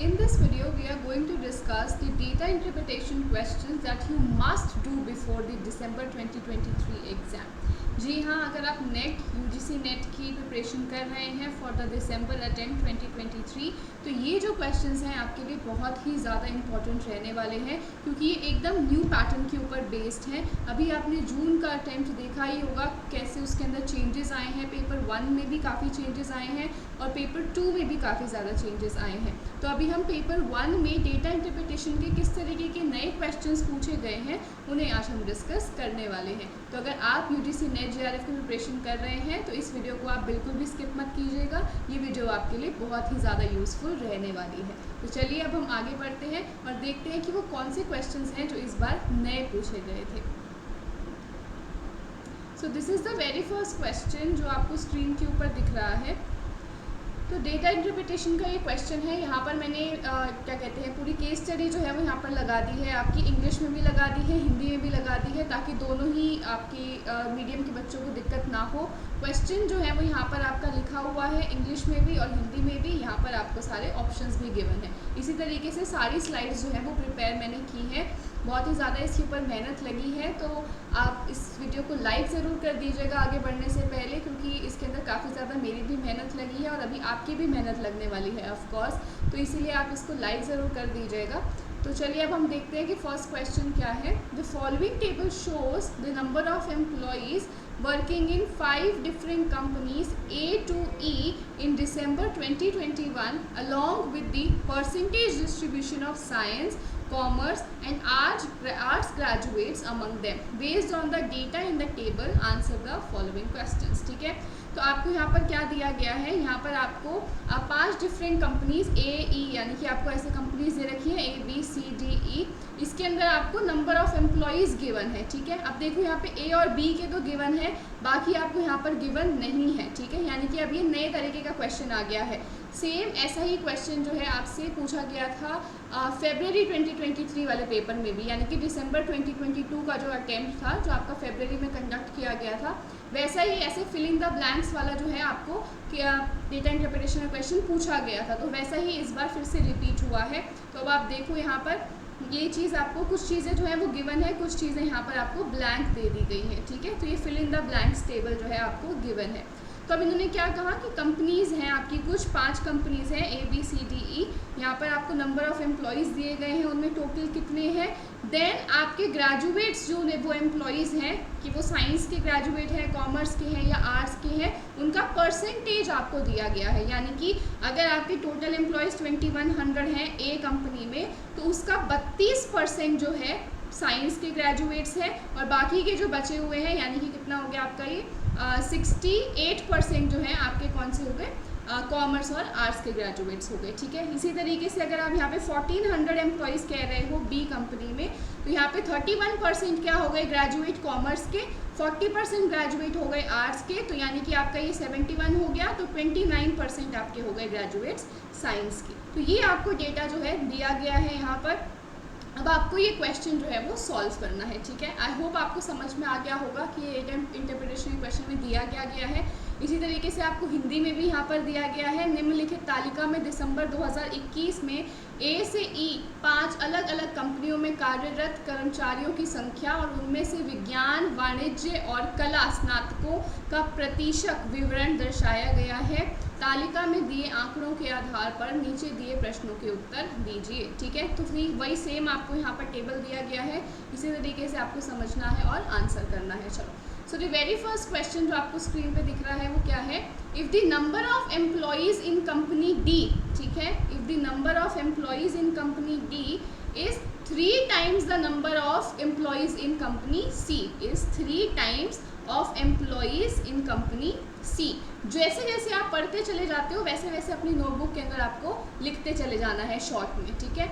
In this video, we are going to discuss the data interpretation questions that you must do before the December 2023 exam. जी हाँ, अगर आप net UGC net की preparation कर रहे हैं for the December attempt 2023, तो ये जो क्वेश्चंस हैं आपके लिए बहुत ही ज़्यादा इंपॉर्टेंट रहने वाले हैं, क्योंकि ये एकदम न्यू पैटर्न के ऊपर बेस्ड हैं। अभी आपने जून का अटेम्प्ट देखा ही होगा कैसे उसके अंदर चेंजेस आए हैं। पेपर 1 में भी काफ़ी चेंजेस आए हैं और पेपर 2 में भी काफ़ी ज़्यादा चेंजेस आए हैं। तो अभी हम पेपर 1 में डेटा इंटरप्रिटेशन के किस तरीके के नए क्वेश्चंस पूछे गए हैं उन्हें आज हम डिस्कस करने वाले हैं। तो अगर आप यूजीसी नेट जेआरएफ की प्रिपरेशन कर रहे हैं तो इस वीडियो को आप बिल्कुल भी स्किप मत कीजिएगा। ये वीडियो आपके लिए बहुत ही ज़्यादा यूज़फुल रहने वाली है। तो चलिए अब हम आगे बढ़ते हैं और देखते हैं कि वो कौन से क्वेश्चंस हैं जो इस बार नए पूछे गए थे। सो this is the very first question जो आपको स्क्रीन के ऊपर दिख रहा है। तो डेटा इंटरप्रिटेशन का ये क्वेश्चन है। यहाँ पर मैंने क्या कहते हैं पूरी केस स्टडी जो है वो यहाँ पर लगा दी है, आपकी इंग्लिश में भी लगा दी है, हिंदी में भी लगा दी है, ताकि दोनों ही आपकी मीडियम के बच्चों को दिक्कत ना हो। क्वेश्चन जो है वो यहाँ पर आपका लिखा हुआ है इंग्लिश में भी और हिंदी में भी। यहाँ पर आपको सारे ऑप्शंस भी गिवन है। इसी तरीके से सारी स्लाइड्स जो है वो प्रिपेयर मैंने की है। बहुत ही ज़्यादा इसके ऊपर मेहनत लगी है, तो आप इस वीडियो को लाइक ज़रूर कर दीजिएगा आगे बढ़ने से पहले, क्योंकि इसके अंदर काफ़ी ज़्यादा मेरी भी मेहनत लगी है और अभी आपकी भी मेहनत लगने वाली है ऑफ कोर्स। तो इसीलिए आप इसको लाइक ज़रूर कर दीजिएगा। तो चलिए अब हम देखते हैं कि फर्स्ट क्वेश्चन क्या है। The following table shows the number of employees working in 5 different companies A to E in December 2021 along with the percentage distribution of science, commerce and arts graduates among them. Based on the data in the table, answer the following questions. ठीक है, तो आपको यहाँ पर क्या दिया गया है, यहाँ पर आपको 5 डिफरेंट कंपनीज A E यानी कि आपको ऐसे कंपनीज दे रखी है A B C D E। इसके अंदर आपको नंबर ऑफ एम्प्लॉयज़ गिवन है। ठीक है, अब देखो यहाँ पे A और B के तो गिवन है, बाकी आपको यहाँ पर गिवन नहीं है। ठीक है, यानी कि अब ये नए तरीके का क्वेश्चन आ गया है। सेम ऐसा ही क्वेश्चन जो है आपसे पूछा गया था फरवरी 2023 वाले पेपर में भी, यानी कि दिसंबर 2022 का जो अटेम्प्ट था जो आपका फरवरी में कंडक्ट किया गया था, वैसा ही ऐसे फिलिंग द ब्लैंक्स वाला जो है आपको डेटा इंटरप्रिटेशन का क्वेश्चन पूछा गया था, तो वैसा ही इस बार फिर से रिपीट हुआ है। तो अब आप देखो यहाँ पर ये चीज़ आपको कुछ चीज़ें जो है वो गिवन है, कुछ चीज़ें यहाँ पर आपको ब्लैंक दे दी गई हैं। ठीक है, तो ये fill in the blanks table जो है आपको गिवन है। तो अब इन्होंने क्या कहा कि कंपनीज़ हैं आपकी, कुछ 5 कंपनीज़ हैं A B C D E। यहाँ पर आपको नंबर ऑफ़ एम्प्लॉयज़ दिए गए हैं, उनमें टोटल कितने हैं। देन आपके ग्रेजुएट्स जो वो एम्प्लॉयज़ हैं कि वो साइंस के ग्रेजुएट हैं, कॉमर्स के हैं या आर्ट्स के हैं, उनका परसेंटेज आपको दिया गया है। यानी कि अगर आपके टोटल एम्प्लॉयज़ 2100 हैं A कंपनी में, तो उसका 32% जो है साइंस के ग्रेजुएट्स हैं और बाकी के जो बचे हुए हैं, यानी कि कितना हो गया आपका ये 68% जो है आपके कौन से हो गए, कॉमर्स और आर्ट्स के ग्रेजुएट्स हो गए। ठीक है, इसी तरीके से अगर आप यहाँ पे 1400 एम्प्लॉयज़ कह रहे हो B कंपनी में, तो यहाँ पे 31% क्या हो गए ग्रेजुएट कॉमर्स के, 40% ग्रेजुएट हो गए आर्ट्स के, तो यानी कि आपका ये 71 हो गया, तो 29% आपके हो गए ग्रेजुएट्स साइंस के। तो ये आपको डेटा जो है दिया गया है यहाँ पर। अब आपको ये क्वेश्चन जो है वो सॉल्व करना है। ठीक है, आई होप आपको समझ में आ गया होगा कि ये इंटरप्रिटेशन क्वेश्चन में दिया गया है। इसी तरीके से आपको हिंदी में भी यहाँ पर दिया गया है, निम्नलिखित तालिका में दिसंबर 2021 में A से E 5 अलग अलग कंपनियों में कार्यरत कर्मचारियों की संख्या और उनमें से विज्ञान, वाणिज्य और कला स्नातकों का प्रतिशत विवरण दर्शाया गया है। तालिका में दिए आंकड़ों के आधार पर नीचे दिए प्रश्नों के उत्तर दीजिए। ठीक है, तो फिर वही सेम आपको यहाँ पर टेबल दिया गया है, इसी तरीके से आपको समझना है और आंसर करना है। चलो, so the very first question जो आपको स्क्रीन पे दिख रहा है वो क्या है। If the number of employees in company D, ठीक है, if the number of employees in company D is 3 times the number of employees in company C, is 3 times of employees in company C। जैसे जैसे आप पढ़ते चले जाते हो वैसे वैसे अपनी नोटबुक के अंदर आपको लिखते चले जाना है शॉर्ट में। ठीक है,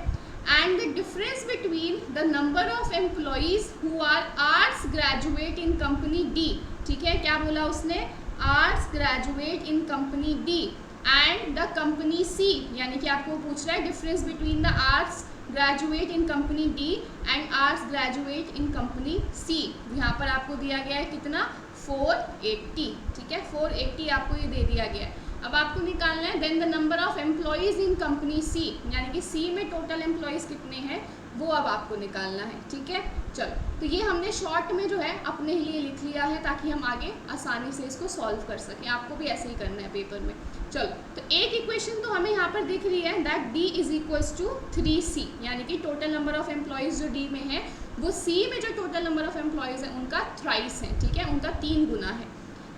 and the difference between the number of employees who are arts graduate in company D. ठीक है, क्या बोला उसने, arts graduate in company D and the company C, यानी कि आपको पूछ रहा है difference between the arts graduate in company D and arts graduate in company C. यहाँ पर आपको दिया गया है कितना, 480। ठीक है, 480 आपको ये दे दिया गया है। अब आपको निकालना है then the number of employees in company C, यानी कि सी में टोटल एम्प्लॉयज़ कितने हैं वो अब आपको निकालना है। ठीक है, चलो तो ये हमने शॉर्ट में जो है अपने लिए लिख लिया है ताकि हम आगे आसानी से इसको सॉल्व कर सकें। आपको भी ऐसे ही करना है पेपर में। चलो तो एक इक्वेशन तो हमें यहाँ पर दिख रही है that D is equals to 3C, यानी कि टोटल नंबर ऑफ एम्प्लॉयज़ जो डी में है वो सी में जो टोटल नंबर ऑफ एम्प्लॉयज़ है उनका थ्राइस है। ठीक है, उनका 3 गुना है।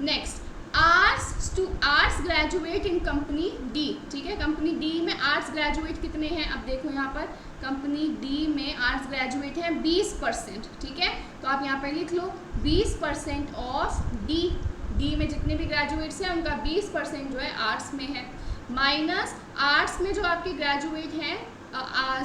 Next arts graduate in company D. ठीक है, कंपनी डी में आर्ट्स ग्रेजुएट कितने हैं, अब देखो यहाँ पर कंपनी डी में आर्ट्स ग्रेजुएट है 20%। ठीक है, तो आप यहाँ पर लिख लो 20% ऑफ डी में जितने भी ग्रेजुएट्स हैं उनका 20% जो है आर्ट्स में है, माइनस आर्ट्स में जो आपके ग्रेजुएट हैं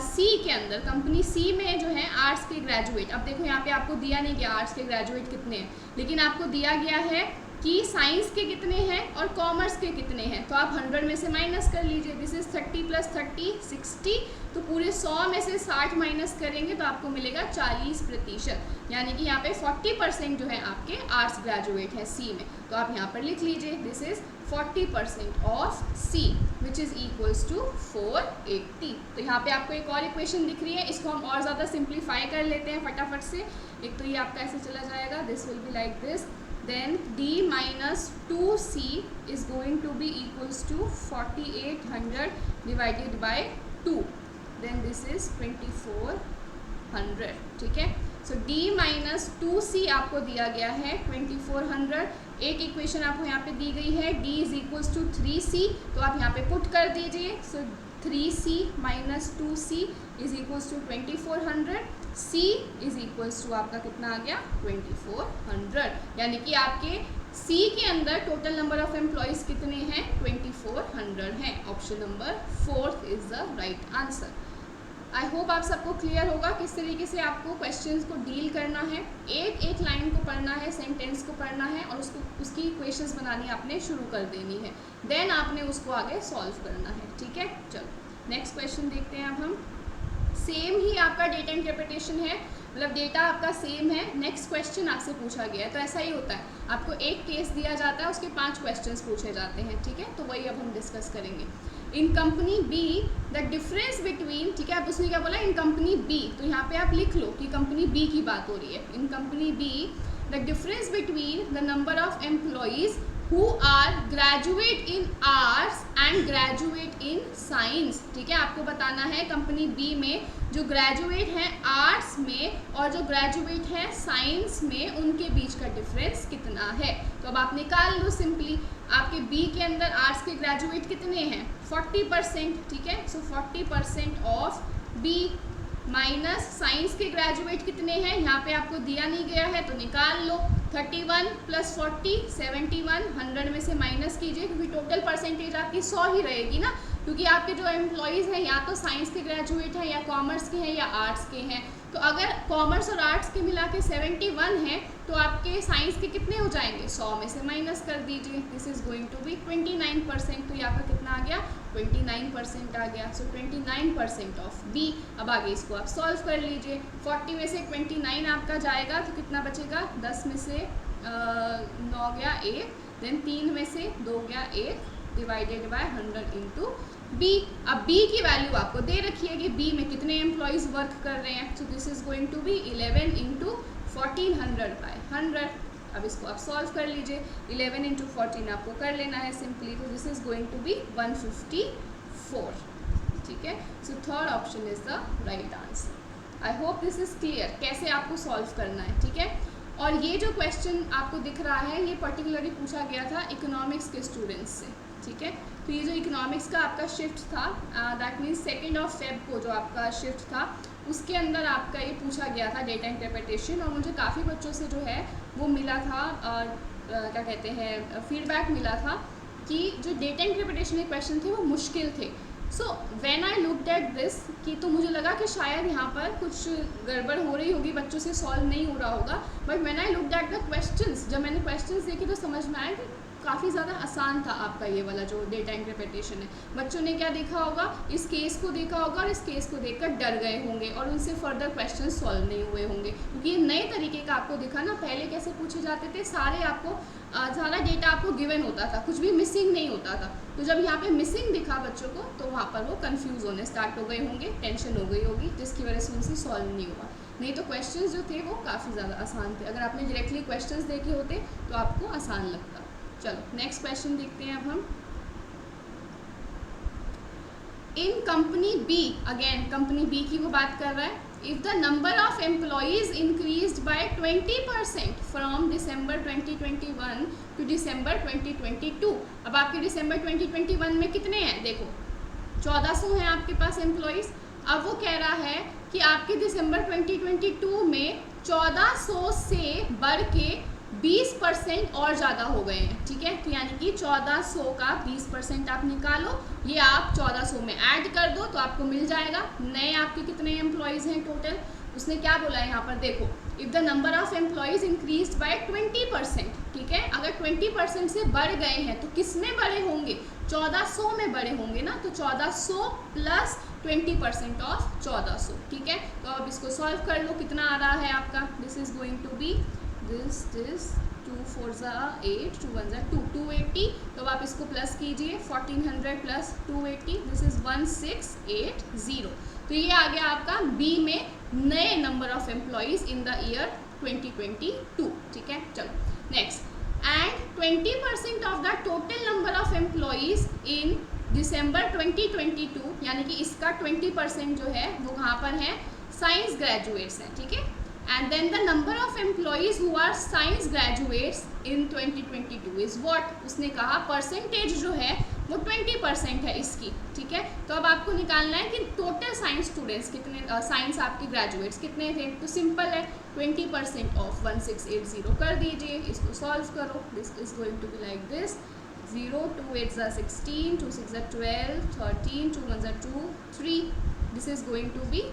सी के अंदर, कंपनी सी में जो है आर्ट्स के ग्रेजुएट। अब देखो यहाँ पे आपको दिया नहीं गया आर्ट्स के ग्रेजुएट कितने हैं, लेकिन आपको दिया गया है कि साइंस के कितने हैं और कॉमर्स के कितने हैं, तो आप 100 में से माइनस कर लीजिए। दिस इज 30 + 30 60, तो पूरे 100 में से 60 माइनस करेंगे तो आपको मिलेगा 40%, यानी कि यहाँ पे 40% जो है आपके आर्ट्स ग्रेजुएट हैं सी में। तो आप यहाँ पर लिख लीजिए this is 40% of C which is equals to 480। तो यहाँ पे आपको एक और इक्वेशन दिख रही है, इसको हम और ज़्यादा सिंप्लीफाई कर लेते हैं फटाफट से। एक तो ये आपका ऐसे चला जाएगा, this will B like this, then d minus 2c is going to be equals to 4800 divided by 2, then this is 2400। ठीक है, so d minus 2c आपको दिया गया है 2400। एक इक्वेशन आपको यहाँ पे दी गई है d is equals to 3c, तो आप यहाँ पे पुट कर दीजिए। so 3c minus 2c is equals to 2400, c is equals to आपका कितना आ गया 2400, यानी कि आपके c के अंदर टोटल नंबर ऑफ एम्प्लॉयज़ कितने हैं 2400 हैं। Option number 4 is the right answer. I hope आप सबको क्लियर होगा किस तरीके से आपको क्वेश्चंस को डील करना है। एक एक लाइन को पढ़ना है, सेंटेंस को पढ़ना है और उसकी इक्वेशंस बनानी आपने शुरू कर देनी है, देन आपने उसको आगे सॉल्व करना है। ठीक है, चलो नेक्स्ट क्वेश्चन देखते हैं अब हम। सेम ही आपका डेटा इंटरप्रिटेशन है, मतलब डेटा आपका सेम है, नेक्स्ट क्वेश्चन आपसे पूछा गया है। तो ऐसा ही होता है, आपको एक केस दिया जाता है, उसके 5 क्वेश्चंस पूछे जाते हैं। ठीक है, तो वही अब हम डिस्कस करेंगे। In company B the difference between, ठीक है, अब उसने क्या बोला इन कंपनी बी, तो यहाँ पे आप लिख लो कि कंपनी बी की बात हो रही है। In company B the difference between the number of employees who are graduate in arts and graduate in science। ठीक है, आपको बताना है कंपनी बी में जो ग्रेजुएट हैं आर्ट्स में और जो ग्रेजुएट हैं साइंस में उनके बीच का डिफरेंस कितना है। तो अब आप निकाल लो सिंपली, आपके बी के अंदर आर्ट्स के ग्रेजुएट कितने हैं 40%। ठीक है, सो 40% ऑफ बी माइनस साइंस के ग्रेजुएट कितने हैं, यहाँ पे आपको दिया नहीं गया है तो निकाल लो। 31 + 40 71, 100 में से माइनस कीजिए क्योंकि टोटल परसेंटेज आपकी 100 ही रहेगी ना, क्योंकि आपके जो एम्प्लॉयज़ हैं या तो साइंस के ग्रेजुएट हैं या कॉमर्स के हैं या आर्ट्स के हैं। तो अगर कॉमर्स और आर्ट्स के मिला के 71 हैं तो आपके साइंस के कितने हो जाएंगे 100 में से माइनस कर दीजिए, this is going to be 29%। तो यहाँ पर कितना आ गया 29% आ गया। सो 29% ऑफ बी। अब आगे इसको आप सॉल्व कर लीजिए, 40 में से 29 आपका जाएगा तो कितना बचेगा 10 में से 9 गया 1, देन 3 में से 2 गया 1 डिवाइडेड बाय 100 इंटू बी। अब बी की वैल्यू आपको दे रखी है कि बी में कितने एम्प्लॉयज़ वर्क कर रहे हैं, so this is going to be 11 into 1400 by 100। अब इसको आप सॉल्व कर लीजिए, 11 इंटू 14 आपको कर लेना है सिंपली, तो this is going to be 154। ठीक है, so third option is the right answer. I hope this is clear कैसे आपको सॉल्व करना है। ठीक है, और ये जो क्वेश्चन आपको दिख रहा है ये पर्टिकुलरली पूछा गया था इकोनॉमिक्स के स्टूडेंट्स से। ठीक है, तो ये जो इकोनॉमिक्स का आपका शिफ्ट था दैट मीन्स 2 फेब को जो आपका शिफ्ट था उसके अंदर आपका ये पूछा गया था डेटा इंटरप्रिटेशन, और मुझे काफ़ी बच्चों से जो है वो मिला था क्या कहते हैं फीडबैक मिला था कि जो डेटा इंटरप्रिटेशन के क्वेश्चन थे वो मुश्किल थे। So when I looked at this कि तो मुझे लगा कि शायद यहाँ पर कुछ गड़बड़ हो रही होगी, बच्चों से सॉल्व नहीं हो रहा होगा, but when I looked at the questions, जब मैंने क्वेश्चंस देखे तो समझ में आया कि काफ़ी ज़्यादा आसान था आपका ये वाला जो डेटा इंटरप्रिटेशन है। बच्चों ने क्या देखा होगा, इस केस को देखा होगा और इस केस को देखकर डर गए होंगे और उनसे फर्दर क्वेश्चन सॉल्व नहीं हुए होंगे, क्योंकि ये नए तरीके का आपको दिखा ना। पहले कैसे पूछे जाते थे, सारा डेटा आपको गिवन होता था, कुछ भी मिसिंग नहीं होता था। तो जब यहाँ पे मिसिंग दिखा बच्चों को तो वहाँ पर वो कंफ्यूज होने स्टार्ट हो गए होंगे, टेंशन हो गई होगी, जिसकी वजह से उनसे सॉल्व नहीं हुआ। नहीं तो क्वेश्चंस जो थे वो काफ़ी ज़्यादा आसान थे। अगर आपने डायरेक्टली क्वेश्चंस देखे होते तो आपको आसान लगता। चलो नेक्स्ट क्वेश्चन देखते हैं अब हम। In company B, again company B की वो बात कर रहा है, if the number of employees increased by 20% from December 2021 to December 2022। अब आपके दिसंबर 2021 में कितने हैं, देखो 1400 हैं आपके पास एम्प्लॉयज़। अब वो कह रहा है कि आपके दिसंबर 2022 में 1400 से बढ़ के 20% और ज़्यादा हो गए हैं, ठीक है। तो यानी कि 1400 का 20% आप निकालो, ये आप 1400 में ऐड कर दो तो आपको मिल जाएगा नए आपके कितने एम्प्लॉयज़ हैं टोटल। उसने क्या बोला है यहाँ पर, देखो if the number of employees increase by 20%, ठीक है। अगर 20% से बढ़ गए हैं तो किस में बढ़े होंगे, 1400 में बढ़े होंगे ना। तो 1400 प्लस 20% ऑफ 1400, ठीक है। तो अब इसको सॉल्व कर लो, कितना आ रहा है आपका, this is going to be this 2 4 8 2 1 2 280। तो अब आप इसको प्लस कीजिए, 1400 प्लस 280, दिस इज 1680। तो ये आ गया आपका बी में नए number of employees in the year 2022, ठीक है। चलो next, and 20% of the total number of employees in December 2022, यानी कि इसका 20% जो है वो कहाँ पर है, साइंस ग्रेजुएट्स हैं, ठीक है। And then the number of employees who are science graduates in 2022 is what, उसने कहा परसेंटेज जो है वो 20% है इसकी, ठीक है। तो अब आपको निकालना है कि टोटल साइंस स्टूडेंट्स कितने, साइंस आपके ग्रेजुएट्स कितने थे। तो सिंपल है, 20% ऑफ 1680 कर दीजिए, इसको सॉल्व करो। This is going to be like this, 0 2 8 16 2 6 12 13 2 1 2 3, this is going to be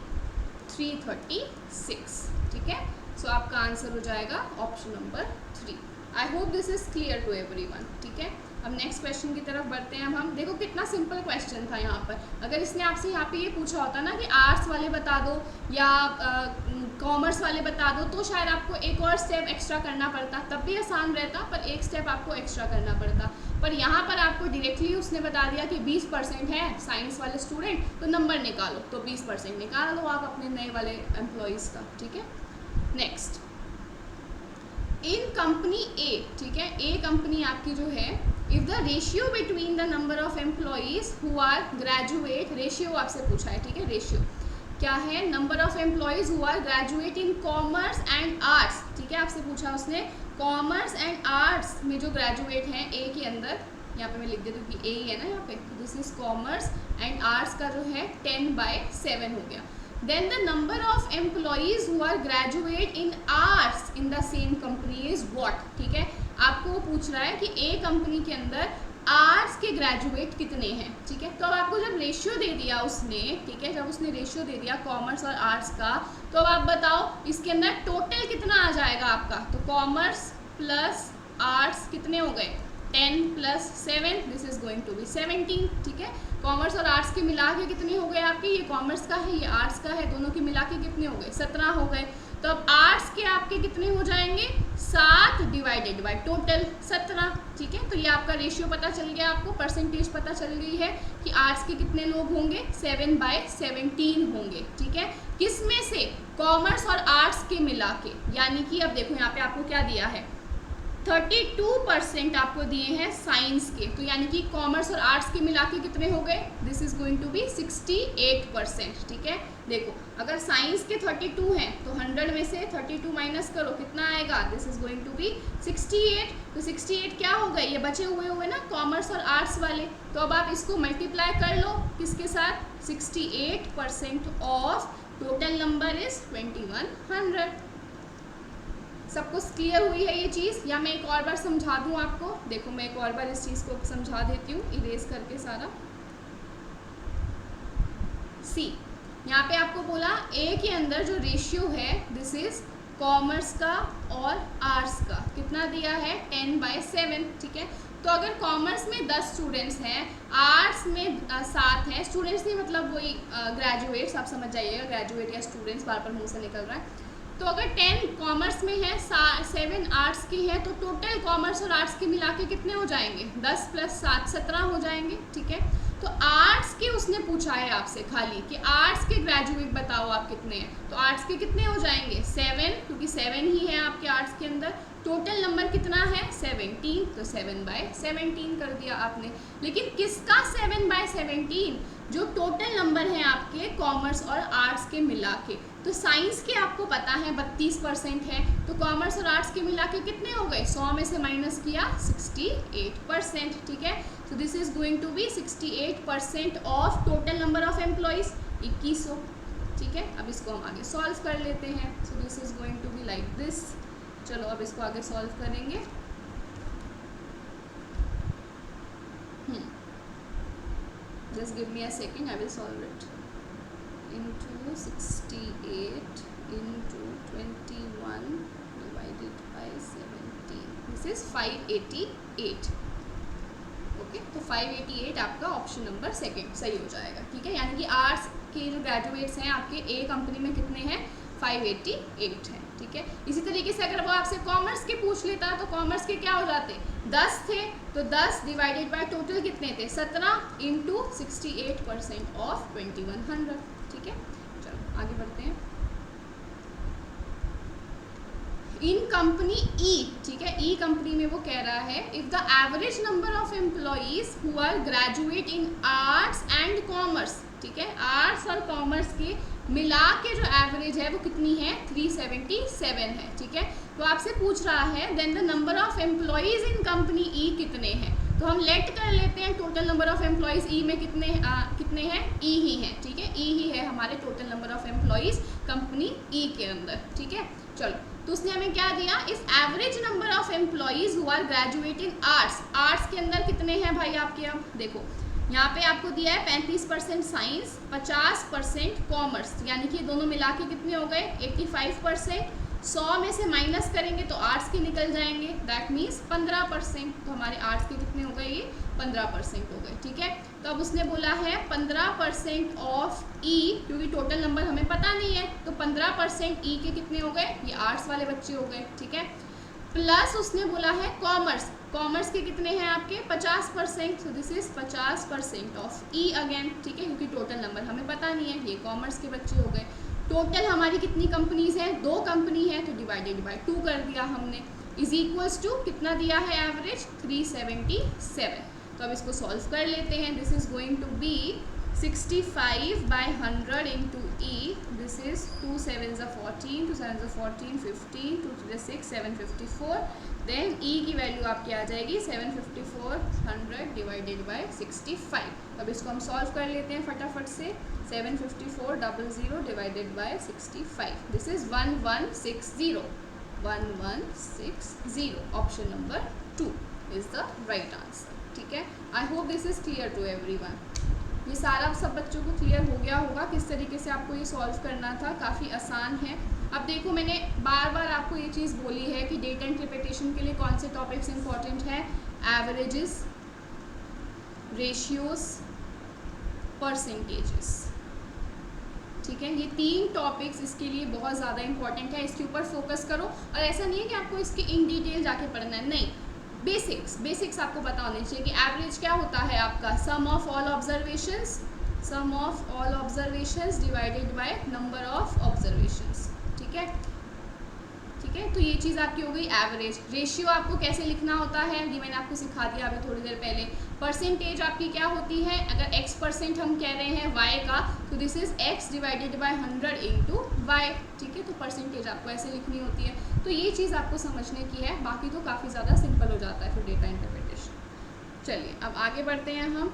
336, ठीक है। सो आपका आंसर हो जाएगा option number 3। I hope this is clear to everyone, ठीक है। अब नेक्स्ट क्वेश्चन की तरफ बढ़ते हैं हम। देखो कितना सिंपल क्वेश्चन था यहाँ पर। अगर इसने आपसे यहाँ पे ये पूछा होता ना कि आर्ट्स वाले बता दो या कॉमर्स वाले बता दो, तो शायद आपको एक और स्टेप एक्स्ट्रा करना पड़ता, तब भी आसान रहता, पर एक स्टेप आपको एक्स्ट्रा करना पड़ता। पर यहाँ पर आपको डायरेक्टली उसने बता दिया कि 20% है साइंस वाले स्टूडेंट, तो नंबर निकालो, तो 20% निकाल लो आप अपने नए वाले एम्प्लॉयज़ का, ठीक है। नेक्स्ट, इन कंपनी ए, ठीक है, ए कंपनी आपकी जो है, if the ratio between the number of employees who are graduate, ratio आपसे पूछा है, ठीक है। रेशियो क्या है, number of employees who are graduate in commerce and arts, ठीक है। आपसे पूछा उसने कॉमर्स एंड आर्ट्स में जो ग्रेजुएट हैं ए के अंदर, यहाँ पे मैं लिख देती हूँ कि ए ही है ना यहाँ पे, this is commerce and arts का जो है 10/7 हो गया। Then the number of employees who are graduate in arts in the same company is what, ठीक है। आपको वो पूछ रहा है कि ए कंपनी के अंदर आर्ट्स के ग्रेजुएट कितने हैं, ठीक है। तो अब आपको जब रेशियो दे दिया उसने, ठीक है, जब उसने रेशियो दे दिया कॉमर्स और आर्ट्स का, तो अब आप बताओ इसके अंदर टोटल कितना आ जाएगा आपका। तो कॉमर्स प्लस आर्ट्स कितने हो गए, 10 + 7, this is going to be 17, ठीक है। कॉमर्स और आर्ट्स के मिला के कितने हो गए आपके, ये कॉमर्स का है ये आर्ट्स का है, दोनों के मिला के कितने हो गए, 17 हो गए। तो अब आर्ट्स के आपके कितने हो जाएंगे, 7 डिवाइडेड बाय टोटल 17, ठीक है। तो ये आपका रेशियो पता चल गया, आपको परसेंटेज पता चल गई है कि आर्ट्स के कितने लोग होंगे, 7/17 होंगे, ठीक है। किस में से, कॉमर्स और आर्ट्स के मिला के, यानी कि अब देखो यहाँ पे आपको क्या दिया है, 32% आपको दिए हैं साइंस के, तो यानी कि कॉमर्स और आर्ट्स के मिला के कितने हो गए, this is going to be 68%, ठीक है। देखो अगर साइंस के 32 हैं तो 100 में से 32 माइनस करो, कितना आएगा, this is going to be 68। तो 68 क्या हो गए, ये बचे हुए ना कॉमर्स और आर्ट्स वाले, तो अब आप इसको मल्टीप्लाई कर लो किसके साथ, 68% ऑफ टोटल नंबर इज 2100। सबको क्लियर हुई है ये चीज़, या मैं एक और बार समझा दूँ आपको। देखो मैं एक और बार इस चीज़ को समझा देती हूँ, इरेज करके सारा। सी, यहाँ पे आपको बोला ए के अंदर जो रेशियो है, दिस इज कॉमर्स का और आर्ट्स का, कितना दिया है, 10/7, ठीक है। तो अगर कॉमर्स में 10 स्टूडेंट्स हैं, आर्ट्स में 7 हैं, स्टूडेंट्स नहीं मतलब वही ग्रेजुएट्स, आप समझ जाइएगा, ग्रेजुएट या स्टूडेंट्स बार बार मुंह से निकल रहा है। तो अगर 10 कॉमर्स में है, 7 आर्ट्स के हैं, तो टोटल कॉमर्स और आर्ट्स के मिला के कितने हो जाएंगे? 10 + 7 17 हो जाएंगे, ठीक है। तो आर्ट्स के उसने पूछा है आपसे खाली कि आर्ट्स के ग्रेजुएट बताओ आप कितने हैं, तो आर्ट्स के कितने हो जाएंगे? 7, क्योंकि 7 ही है आपके आर्ट्स के अंदर। टोटल नंबर कितना है? 17, तो 7/17 कर दिया आपने। लेकिन किसका 7/17? जो टोटल नंबर है आपके कॉमर्स और आर्ट्स के मिला के। तो साइंस के आपको पता है 32% है, तो कॉमर्स और आर्ट्स के मिला के कितने हो गए? 100 में से माइनस किया 68%, ठीक है। So this is going to be 68% of total number of employees 2100, ठीक है। अब इसको हम आगे सॉल्व कर लेते हैं। So this is going to be like this. चलो अब इसको आगे सॉल्व करेंगे। Just give me a second, I will solve it. Into 68 into 21 divided by 17. This is 588. Okay, तो 588 आपका ऑप्शन नंबर सेकंड सही हो जाएगा, ठीक है। यानी कि आर्ट्स के जो ग्रेजुएट्स हैं आपके ए कंपनी में कितने हैं? 588 हैं, ठीक है। इसी तरीके से अगर वो आपसे कॉमर्स के पूछ लेता तो कॉमर्स के क्या हो जाते? 10 थे, तो 10 डिवाइडेड बाय टोटल कितने थे? 17 इंटू 68% ऑफ 2100, ठीक है। चलो आगे बढ़ते हैं। इन कंपनी ई, ठीक है, ई कंपनी में वो कह रहा है if the average number of employees who are graduate in arts and commerce, ठीक है, आर्ट्स और कॉमर्स के मिला के जो एवरेज है वो कितनी है? 377 है, ठीक है। तो आपसे पूछ रहा है then the number of employees in company E कितने हैं? तो हम लेट कर लेते हैं total number of employees E में कितने हैं? ई ही हैं, ठीक है। ई ही है हमारे total number of employees company E के अंदर, ठीक है। चलो, तो उसने हमें क्या दिया? इस average number of employees who are graduate in arts, arts के अंदर कितने हैं भाई आपके? अब देखो यहाँ पे आपको दिया है 35% साइंस, 50% कॉमर्स, यानी कि दोनों मिला के कितने हो गए? 85%। 100 में से माइनस करेंगे तो आर्ट्स के निकल जाएंगे, दैट मीन्स 15%। तो हमारे आर्ट्स के कितने हो गए? ये 15% हो गए, ठीक है। तो अब उसने बोला है 15% ऑफ ई, क्योंकि टोटल नंबर हमें पता नहीं है, तो 15% ई के कितने हो गए? ये आर्ट्स वाले बच्चे हो गए, ठीक है। प्लस उसने बोला है कॉमर्स, कॉमर्स के कितने हैं आपके? 50%, सो this is 50% of E again, ठीक है, क्योंकि टोटल नंबर हमें पता नहीं है। ये कॉमर्स के बच्चे हो गए। टोटल हमारी कितनी कंपनीज हैं? 2 कंपनी है, तो डिवाइडेड बाय 2 कर दिया हमने, इज इक्वल्स टू कितना दिया है एवरेज? 377। तो अब इसको सॉल्व कर लेते हैं। This is going to be 65/100 into E, this is 2 7s are 14, 2 7s are 14, 15, 2 3 6, 754। Then ई की वैल्यू आपकी आ जाएगी 754 डिवाइडेड बाय 65। अब इसको हम सॉल्व कर लेते हैं फटाफट से। 754 divided by 65, this is 1160, 1160। Option number 2 is the right answer, ठीक है। I hope this is clear to everyone. ये सारा सब बच्चों को क्लियर हो गया होगा किस तरीके से आपको ये सॉल्व करना था, काफ़ी आसान है। अब देखो मैंने बार बार आपको ये चीज़ बोली है कि डेटा इंटरप्रिटेशन के लिए कौन से टॉपिक्स इंपॉर्टेंट हैं? एवरेजेस, रेशियोज, परसेंटेजेस, ठीक है। ये 3 टॉपिक्स इसके लिए बहुत ज़्यादा इंपॉर्टेंट है, इसके ऊपर फोकस करो। और ऐसा नहीं है कि आपको इसके इन डिटेल जाके पढ़ना है, नहीं, बेसिक्स आपको पता होने चाहिए कि एवरेज क्या होता है आपका? Sum of all observations divided by number of observations, ठीक है, ठीक है। तो ये चीज़ आपकी हो गई एवरेज। रेशियो आपको कैसे लिखना होता है ये मैंने आपको सिखा दिया अभी थोड़ी देर पहले। परसेंटेज आपकी क्या होती है? अगर x% हम कह रहे हैं y का, तो this is x divided by 100 into Y, ठीक है। तो परसेंटेज आपको ऐसे लिखनी होती है। तो ये चीज़ आपको समझने की है, बाकी तो काफ़ी ज़्यादा सिंपल हो जाता है फिर डेटा इंटरप्रिटेशन। चलिए अब आगे बढ़ते हैं हम।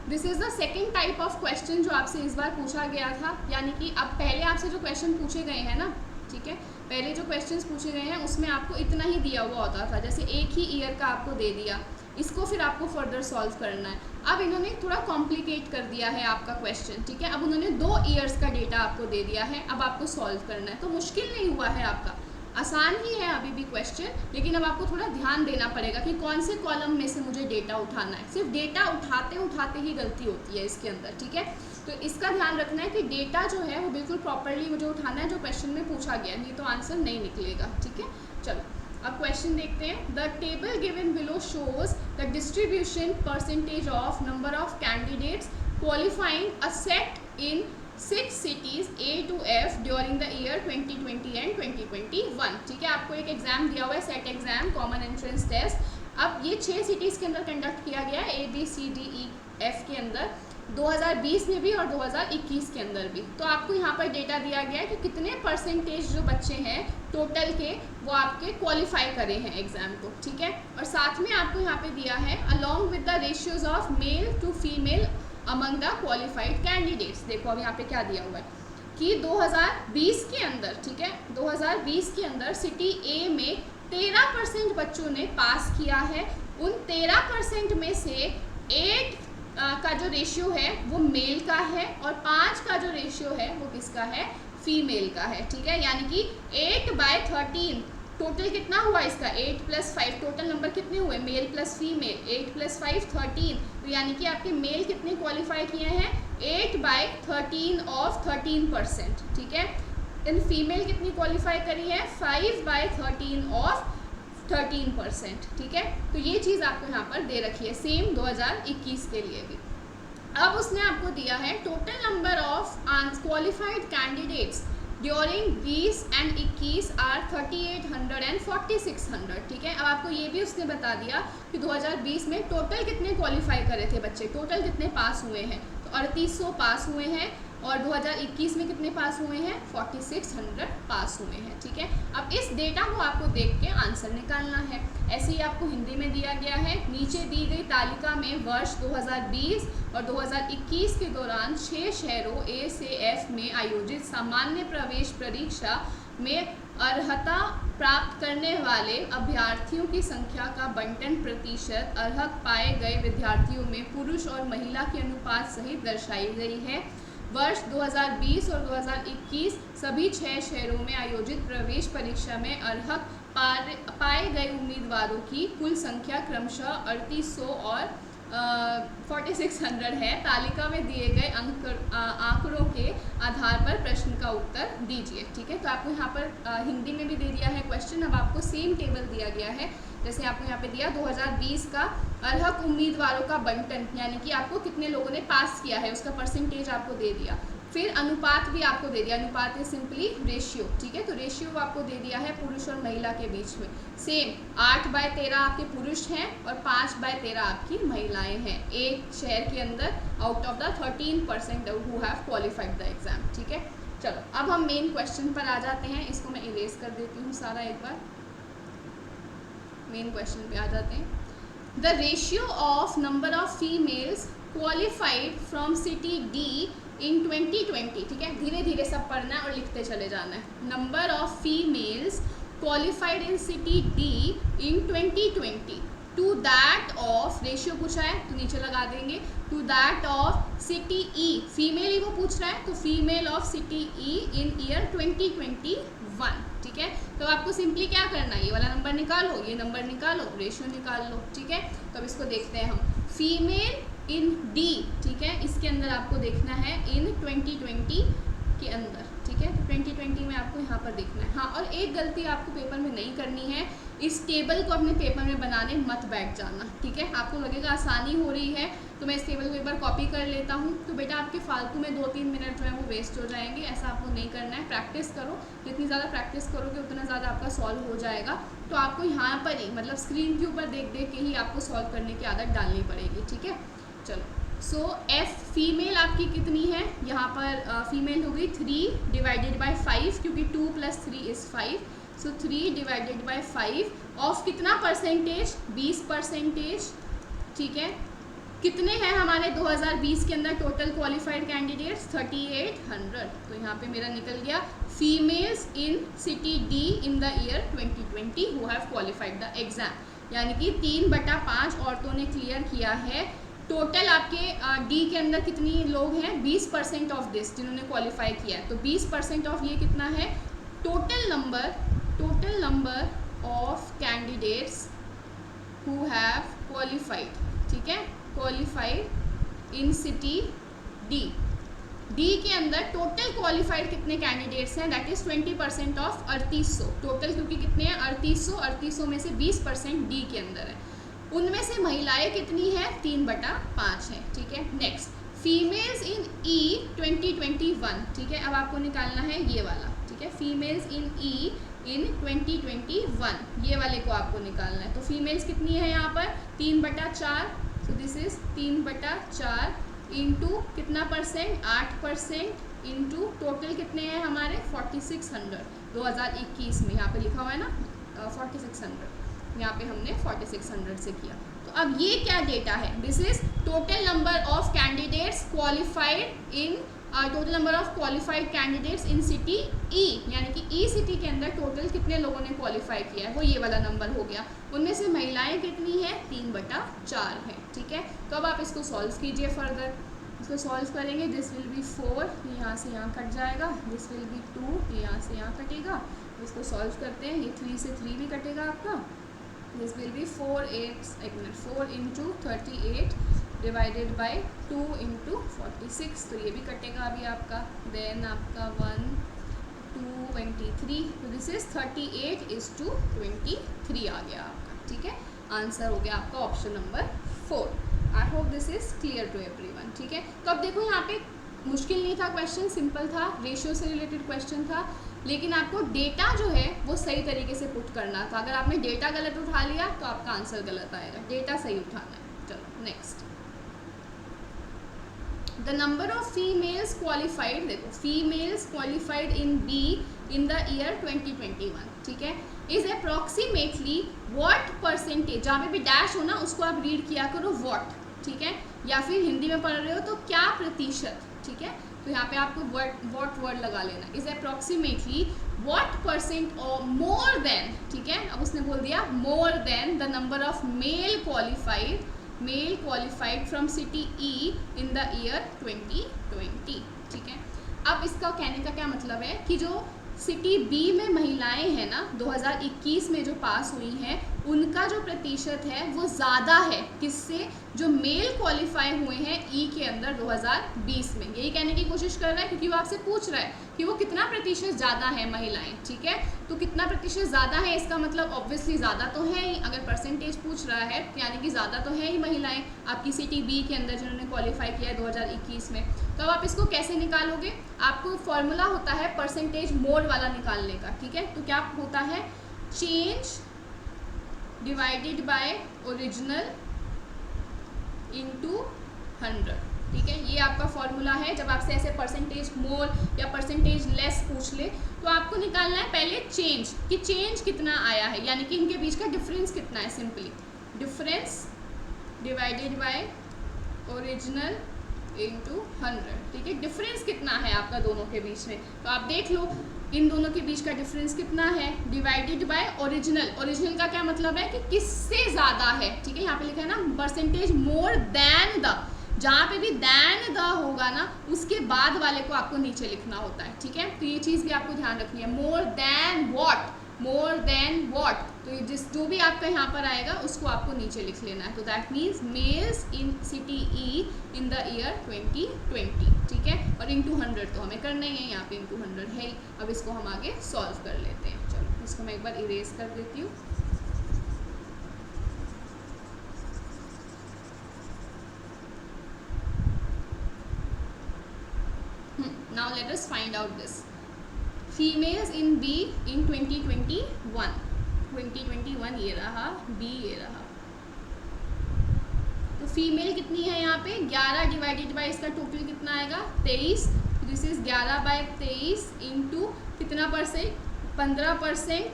This is the second type of question जो आपसे इस बार पूछा गया था, यानी कि अब पहले आपसे जो क्वेश्चन पूछे गए हैं ना, ठीक है, पहले जो क्वेश्चंस पूछे गए हैं उसमें आपको इतना ही दिया हुआ होता था, जैसे एक ही ईयर का आपको दे दिया, इसको फिर आपको फर्दर सॉल्व करना है। अब इन्होंने थोड़ा कॉम्प्लिकेट कर दिया है आपका क्वेश्चन, ठीक है। अब उन्होंने 2 ईयर्स का डेटा आपको दे दिया है, अब आपको सॉल्व करना है, तो मुश्किल नहीं हुआ है आपका। आसान ही है अभी भी क्वेश्चन, लेकिन अब आपको थोड़ा ध्यान देना पड़ेगा कि कौन से कॉलम में से मुझे डेटा उठाना है। सिर्फ डेटा उठाते उठाते ही गलती होती है इसके अंदर, ठीक है। तो इसका ध्यान रखना है कि डेटा जो है वो बिल्कुल प्रॉपरली मुझे उठाना है जो क्वेश्चन में पूछा गया, नहीं तो आंसर नहीं निकलेगा, ठीक है। चलो अब क्वेश्चन देखते हैं। The table given below shows the distribution percentage of number of candidates qualifying a set in 6 cities A to F during the year 2020 and 2021, ठीक है। आपको एक एग्जाम दिया हुआ है, CET exam common entrance test. अब ये 6 सिटीज़ के अंदर कंडक्ट किया गया है, ABCDEF के अंदर, 2020 में भी और 2021 के अंदर भी। तो आपको यहाँ पर डेटा दिया गया है कि कितने परसेंटेज जो बच्चे हैं टोटल के वो आपके क्वालिफाई करे हैं एग्ज़ाम को, ठीक है। और साथ में आपको यहाँ पे दिया है along with the ratios of male to female among the qualified candidates. देखो अब यहाँ पे क्या दिया हुआ है कि 2020 के अंदर, ठीक है, 2020 के अंदर सिटी ए में 13% बच्चों ने पास किया है। उन 13% में से 8 का जो रेशियो है वो मेल का है और 5 का जो रेशियो है वो किसका है, फीमेल का है, ठीक है। यानी कि 8/13 टोटल कितना हुआ इसका, 8 + 5, टोटल नंबर कितने हुए, मेल प्लस फीमेल, 8 + 5 13। तो यानी कि आपके मेल कितने क्वालिफाई किए हैं, 8/13 ऑफ 13%, ठीक है। इन फीमेल कितनी क्वालिफाई करी है, 5/13 ऑफ 13%, ठीक है। तो ये चीज़ आपको यहाँ पर दे रखी है, सेम 2021 के लिए भी। अब उसने आपको दिया है total number of qualified candidates during 20 and 21 are 3800 and 4600, ठीक है। अब आपको ये भी उसने बता दिया कि 2020 में टोटल कितने क्वालिफाई करे थे बच्चे, टोटल कितने पास हुए हैं, तो 3800 पास हुए हैं। और 2021 में कितने पास हुए हैं, 4600 पास हुए हैं, ठीक है। अब इस डेटा को आपको देख के आंसर निकालना है। ऐसे ही आपको हिंदी में दिया गया है, नीचे दी गई तालिका में वर्ष 2020 और 2021 के दौरान 6 शहरों A से F में आयोजित सामान्य प्रवेश परीक्षा में अर्हता प्राप्त करने वाले अभ्यर्थियों की संख्या का बंटन प्रतिशत अर्हक पाए गए विद्यार्थियों में पुरुष और महिला के अनुपात सहित दर्शाई गई है। वर्ष 2020 और 2021 सभी 6 शहरों में आयोजित प्रवेश परीक्षा में अर्हक पाए गए उम्मीदवारों की कुल संख्या क्रमशः 3800 और 4600 है। तालिका में दिए गए आंकड़ों के आधार पर प्रश्न का उत्तर दीजिए, ठीक है। तो आपको यहाँ पर हिंदी में भी दे दिया है क्वेश्चन। अब आपको सेम टेबल दिया गया है, जैसे आपको यहाँ पे दिया 2020 का अर्हक उम्मीदवारों का बंटन, यानी कि आपको कितने लोगों ने पास किया है उसका परसेंटेज आपको दे दिया। फिर अनुपात भी आपको दे दिया, अनुपात है सिंपली रेशियो, ठीक है। तो रेशियो आपको दे दिया है पुरुष और महिला के बीच में, सेम 8/13 आपके पुरुष हैं और 5/13 आपकी महिलाएं हैं एक शहर के अंदर, out of the 13% who have qualified the exam, ठीक है। चलो अब हम मेन क्वेश्चन पर आ जाते हैं। इसको मैं इरेज कर देती हूँ सारा, एक बार मेन क्वेश्चन पे आ जाते हैं। The ratio of number of females qualified from city D in 2020, ठीक है। धीरे धीरे सब पढ़ना है और लिखते चले जाना है। Number of females qualified in city D in 2020 to that of, ratio पूछा है तो नीचे लगा देंगे, to that of city E, female ही वो पूछ रहा है तो female of city E in year 2021, ठीक है। तो आपको सिंपली क्या करना है, ये वाला नंबर निकालो, ये नंबर निकालो, रेशियो निकाल लो, ठीक है। तो अब इसको देखते हैं हम, फीमेल इन डी, ठीक है, इसके अंदर आपको देखना है इन 2020 के अंदर, ठीक है। तो 2020 में आपको यहाँ पर देखना है। हाँ, और एक गलती आपको पेपर में नहीं करनी है, इस टेबल को अपने पेपर में बनाने मत बैठ जाना, ठीक है। आपको लगेगा आसानी हो रही है तो मैं इस टेबल को एक बार कॉपी कर लेता हूँ, तो बेटा आपके फालतू में 2-3 मिनट जो है वो वेस्ट हो जाएंगे। ऐसा आपको नहीं करना है, प्रैक्टिस करो, जितनी ज़्यादा प्रैक्टिस करोगे उतना ज़्यादा आपका सॉल्व हो जाएगा। तो आपको यहाँ पर ही मतलब स्क्रीन के ऊपर देख देख के ही आपको सॉल्व करने की आदत डालनी पड़ेगी, ठीक है। चलो, सो एफ फीमेल आपकी कितनी है, यहाँ पर फीमेल हो गई 3/5, क्योंकि 2 + 3 = 5, सो 3/5 ऑफ कितना परसेंटेज, 20%, ठीक है। कितने हैं हमारे 2020 के अंदर टोटल क्वालिफाइड कैंडिडेट्स, 3800। तो यहाँ पे मेरा निकल गया females in city D in the year 2020 who have qualified the exam, यानी कि 3/5 औरतों ने क्लियर किया है। टोटल आपके डी के अंदर कितनी लोग हैं, 20% ऑफ दिस जिन्होंने क्वालिफाई किया है, तो 20% ऑफ ये कितना है, total number total number of candidates who have qualified, ठीक है, qualified in city D. D के अंदर टोटल क्वालिफाइड कितने कैंडिडेट्स हैं, दैट इज 20% ऑफ 3800 टोटल, क्योंकि कितने हैं 3800 में से 20% डी के अंदर है। उनमें से महिलाएं कितनी है, 3/5 है, ठीक है। नेक्स्ट, फीमेल्स इन ई 2021, ठीक है, अब आपको निकालना है ये वाला, ठीक है, फीमेल्स इन ई इन 2021, ये वाले को आपको निकालना है। तो फीमेल्स कितनी है यहाँ पर 3/4, सो दिस इज 3/4 इंटू कितना परसेंट, 8% इंटू टोटल कितने हैं हमारे 4600 2021 में, यहाँ पे लिखा हुआ है ना 4600, यहाँ पे हमने 4600 से किया। तो अब ये क्या डेटा है, this is total number of candidates qualified in total number of qualified candidates in city E, यानी कि ई सिटी के अंदर टोटल कितने लोगों ने क्वालिफाई किया है, वो ये वाला नंबर हो गया। उनमें से महिलाएं कितनी है, 3/4 है, ठीक है। तो अब आप इसको सॉल्व कीजिए फर्दर, इसको सॉल्व करेंगे, दिस विल बी 4, यहाँ से यहाँ कट जाएगा, दिस विल बी 2, यहाँ से यहाँ कटेगा। इसको सॉल्व करते हैं, ये 3 से 3 भी कटेगा आपका, this will B 4 into 38 divided by 2 into 46, तो ये भी कटेगा अभी आपका। देन आपका 1 2 23, तो दिस इज 38:23 आ गया आपका, ठीक है। आंसर हो गया आपका option number 4। I hope this is clear to everyone, ठीक है। तो अब देखो यहाँ पे मुश्किल नहीं था क्वेश्चन, सिंपल था, रेशियो से रिलेटेड क्वेश्चन था, लेकिन आपको डेटा जो है वो सही तरीके से पुट करना था। अगर आपने डेटा गलत उठा लिया तो आपका आंसर गलत आएगा, डेटा सही उठाना है। चलो next, the number of females qualified, देखो females qualified in B in the year 2021, ठीक है, इज अप्रॉक्सीमेटली व्हाट परसेंटेज, जहाँ पे भी डैश हो ना उसको आप रीड किया करो व्हाट, ठीक है, या फिर हिंदी में पढ़ रहे हो तो क्या प्रतिशत, ठीक है, तो यहाँ पे आपको व्हाट वर्ड लगा लेना, इज अप्रॉक्सीमेटली व्हाट परसेंट और मोर देन, ठीक है, अब उसने बोल दिया more than the number of mail qualified from city E in the year 2020, ठीक है। अब इसका कहने का क्या मतलब है कि जो सिटी बी में महिलाएं हैं ना 2021 में जो पास हुई हैं, उनका जो प्रतिशत है वो ज़्यादा है किससे, जो मेल क्वालिफाई हुए हैं ई के अंदर 2020 में। यही कहने की कोशिश कर रहा है, क्योंकि वो आपसे पूछ रहा है कि वो कितना प्रतिशत ज़्यादा है महिलाएं, ठीक है। तो कितना प्रतिशत ज़्यादा है, इसका मतलब ऑब्वियसली ज़्यादा तो है ही, अगर परसेंटेज पूछ रहा है यानी कि ज़्यादा तो है ही महिलाएं आपकी सिटी बी के अंदर जिन्होंने क्वालिफाई किया है 2021 में। तो अब आप इसको कैसे निकालोगे, आपको फॉर्मूला होता है परसेंटेज मोड वाला निकालने का, ठीक है। तो क्या होता है, change divided by original into 100, ठीक है, ये आपका फॉर्मूला है। जब आपसे ऐसे परसेंटेज मोर या परसेंटेज लेस पूछ ले तो आपको निकालना है पहले चेंज, कि चेंज कितना आया है, यानी कि इनके बीच का डिफरेंस कितना है, simply difference divided by original into 100, ठीक है, डिफरेंस कितना है आपका दोनों के बीच में। तो आप देख लो इन दोनों के बीच का डिफरेंस कितना है, डिवाइडेड बाय ओरिजिनल। ओरिजिनल का क्या मतलब है कि किससे ज़्यादा है, ठीक है, यहाँ पे लिखा है ना परसेंटेज मोर देन द, जहाँ पे भी देन द होगा ना उसके बाद वाले को आपको नीचे लिखना होता है, ठीक है। तो ये चीज़ भी आपको ध्यान रखनी है, मोर देन व्हाट, तो ये जो भी आपका यहाँ पर आएगा उसको आपको नीचे लिख लेना है। तो that means males in city E in the year 2020, ठीक है, और इंटू 100 तो हमें करना ही है, यहाँ पे इंटू 100 है ही। अब इसको हम आगे सॉल्व कर लेते हैं। चलो इसको मैं एक बार इरेज कर देती हूँ। Now let us find out this. Females in B in 2021 ये रहा, B ये रहा। तो फीमेल कितनी है यहाँ पे 11 डिवाइडेड बाय इसका टोटल कितना आएगा 23, दिस इज 11 बाय 23 इंटू कितना परसेंट 15%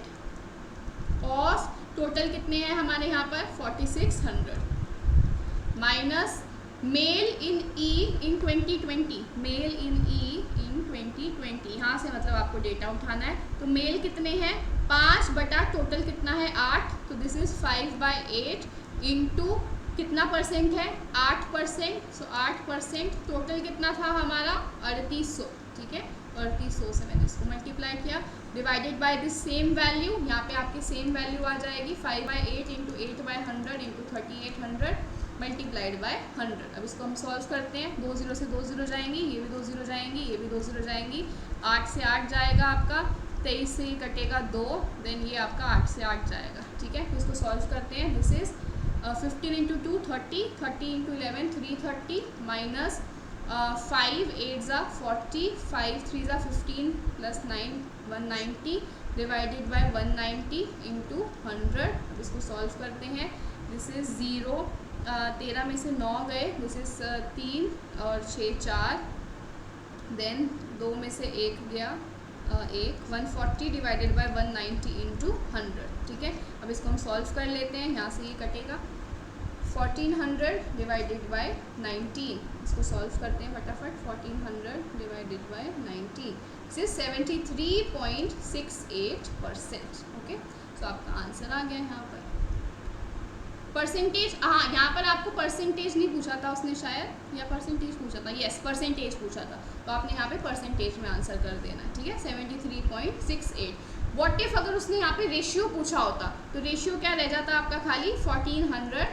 ऑफ टोटल कितने हैं हमारे यहाँ पर 4600 माइनस मेल इन ई इन 2020, मेल इन ई इन 2020, यहाँ से मतलब आपको डेटा उठाना है। तो मेल कितने हैं 5 बटा टोटल कितना है 8, तो दिस इज 5/8 इंटू कितना परसेंट है 8%, सो 8% टोटल कितना था हमारा 3800, ठीक है 3800 से मैंने इसको मल्टीप्लाई किया divided by this same value, यहाँ पे आपकी सेम वैल्यू आ जाएगी 5/8 इंटू 8/100 इंटू 3800 मल्टीप्लाइड बाय 100। अब इसको हम सॉल्व करते हैं, 2 0 से 2 0 जाएंगी, ये भी 2 0 जाएंगी, ये भी 2 0 जाएंगी, 8 से 8 जाएगा आपका, 23 से कटेगा 2, देन ये आपका 8 से 8 जाएगा, ठीक है। तो इसको सॉल्व करते हैं, this is 15 into 2 30, 30 into 11 330 minus 5 8 ज़ा 40, 5 3 ज़ा 15 प्लस 9 190 डिवाइडेड बाय 190 इंटू 100। अब इसको सॉल्व करते हैं, दिस इज़ 0, 13 में से 9 गए, दिस इज़ 3 और 6 4, देन 2 में से 1 गया 1, 140 डिवाइडेड बाय 190 इंटू 100, ठीक है। अब इसको हम सॉल्व कर लेते हैं, यहाँ से ये कटेगा 1400 डिवाइडेड बाय 19, इसको सॉल्व करते हैं फटाफट, 1400 डिवाइडेड बाय 19 से 73.68%, ओके। तो आपका आंसर आ गया यहाँ पर। परसेंटेज, हाँ यहाँ पर आपको परसेंटेज नहीं पूछा था उसने शायद, या परसेंटेज पूछा था, यस परसेंटेज पूछा था, तो आपने यहाँ पे परसेंटेज में आंसर कर देना है, ठीक है 73.68। व्हाट इफ अगर उसने यहाँ पे रेशियो पूछा होता, तो रेशियो क्या रह जाता आपका खाली 1400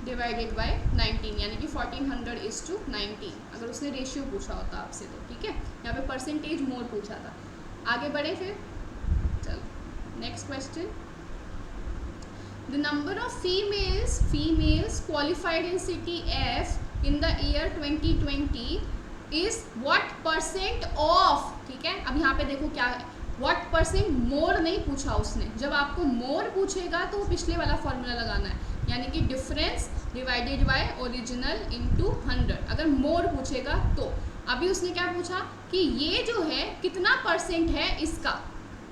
डिवाइडेड बाय 19, यानी कि 1400:19 अगर उसने रेशियो पूछा होता आपसे तो, ठीक है। यहाँ पे परसेंटेज मोर पूछा था। आगे बढ़े फिर, चलो next question. The number of females qualified in city F in the year 2020 is what percent of, ठीक है। अब यहाँ पे देखो क्या है, what percent more नहीं पूछा उसने, जब आपको more पूछेगा तो पिछले वाला फॉर्मूला लगाना है, यानी कि difference divided by original into 100। अगर मोर पूछेगा तो अभी उसने क्या पूछा कि ये जो है कितना परसेंट है इसका,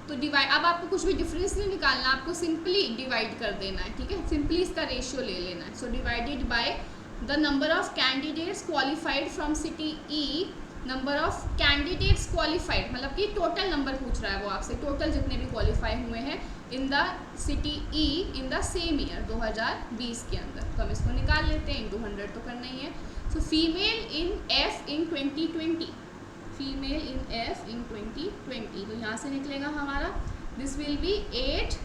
तो डिवाइड, अब आपको कुछ भी डिफरेंस नहीं निकालना, आपको सिंपली डिवाइड कर देना है, ठीक है, सिंपली इसका रेशियो ले लेना है। So divided by the number of candidates qualified from city E, number of candidates qualified मतलब कि टोटल नंबर पूछ रहा है वो आपसे, टोटल जितने भी क्वालिफाई हुए हैं in the city E in the same year 2020 के अंदर। तो हम इसको निकाल लेते हैं, इंटू 100 तो करना ही है। So female in F in 2020, female in F in 2020, तो यहाँ से निकलेगा हमारा this will be 8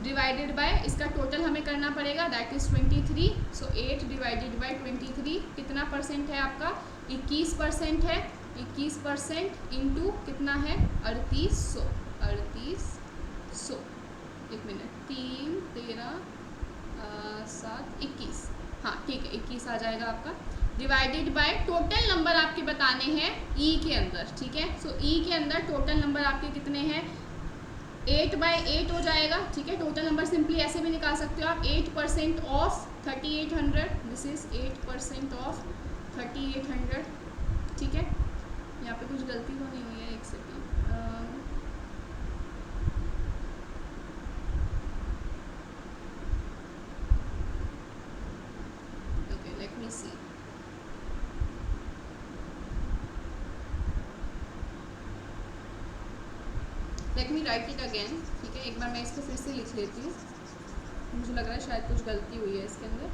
divided by, इसका टोटल हमें करना पड़ेगा, that is 23। So 8 divided by 23 कितना परसेंट है आपका, 21% है, 21% इंटू कितना है 3800, 3800, एक मिनट, 3 13 7 21, हाँ ठीक है 21 आ जाएगा आपका, डिवाइडेड बाय टोटल नंबर आपके बताने हैं ई के अंदर, ठीक है। सो ई के अंदर टोटल नंबर आपके कितने हैं, 8/8 हो जाएगा, ठीक है। टोटल नंबर सिंपली ऐसे भी निकाल सकते हो आप, 8% ऑफ 3800, दिस इज 8% ऑफ 3800, ठीक है। यहाँ पे कुछ गलती तो नहीं हुई है, एक second, okay let me see, let me write it again, ठीक है। एक बार मैं इसको फिर से लिख लेती हूँ, मुझे लग रहा है शायद कुछ गलती हुई है इसके अंदर।